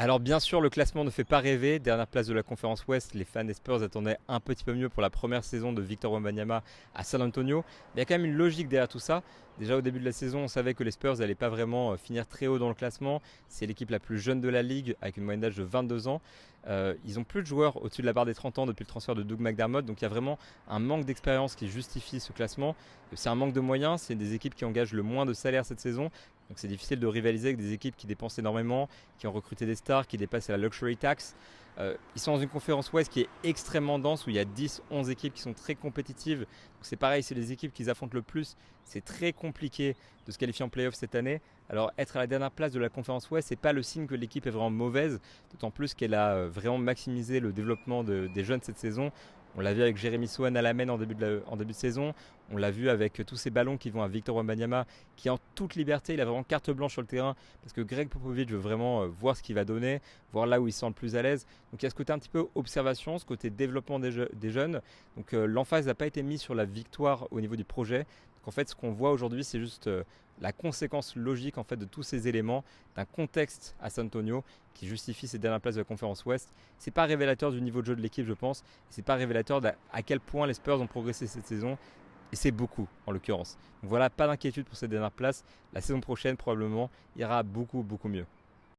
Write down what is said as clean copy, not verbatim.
Alors bien sûr, le classement ne fait pas rêver. Dernière place de la conférence Ouest, les fans des Spurs attendaient un petit peu mieux pour la première saison de Victor Wembanyama à San Antonio. Mais il y a quand même une logique derrière tout ça. Déjà au début de la saison, on savait que les Spurs n'allaient pas vraiment finir très haut dans le classement. C'est l'équipe la plus jeune de la ligue avec une moyenne d'âge de 22 ans. Ils ont plus de joueurs au-dessus de la barre des 30 ans depuis le transfert de Doug McDermott. Donc il y a vraiment un manque d'expérience qui justifie ce classement. C'est un manque de moyens. C'est des équipes qui engagent le moins de salaire cette saison. Donc c'est difficile de rivaliser avec des équipes qui dépensent énormément, qui ont recruté des stars, qui dépassent la luxury tax. Ils sont dans une conférence Ouest qui est extrêmement dense, où il y a 10-11 équipes qui sont très compétitives. Donc c'est pareil, c'est les équipes qu'ils affrontent le plus. C'est très compliqué de se qualifier en playoff cette année. Alors être à la dernière place de la conférence Ouest, c'est pas le signe que l'équipe est vraiment mauvaise, d'autant plus qu'elle a vraiment maximisé le développement des jeunes cette saison. On l'a vu avec Jérémy Sohan à la main en début de saison. On l'a vu avec tous ces ballons qui vont à Victor Wembanyama, qui en toute liberté, il a vraiment carte blanche sur le terrain, parce que Greg Popovich veut vraiment voir ce qu'il va donner, voir là où il se sent le plus à l'aise. Donc il y a ce côté un petit peu observation, ce côté développement des jeunes. Donc l'emphase n'a pas été mise sur la victoire au niveau du projet. Donc en fait, ce qu'on voit aujourd'hui, c'est juste la conséquence logique en fait de tous ces éléments, d'un contexte à San Antonio qui justifie ces dernières places de la conférence Ouest. C'est pas révélateur du niveau de jeu de l'équipe, je pense. C'est pas révélateur à quel point les Spurs ont progressé cette saison. Et c'est beaucoup en l'occurrence. Donc voilà, pas d'inquiétude pour cette dernière place. La saison prochaine, probablement, ira beaucoup, beaucoup mieux.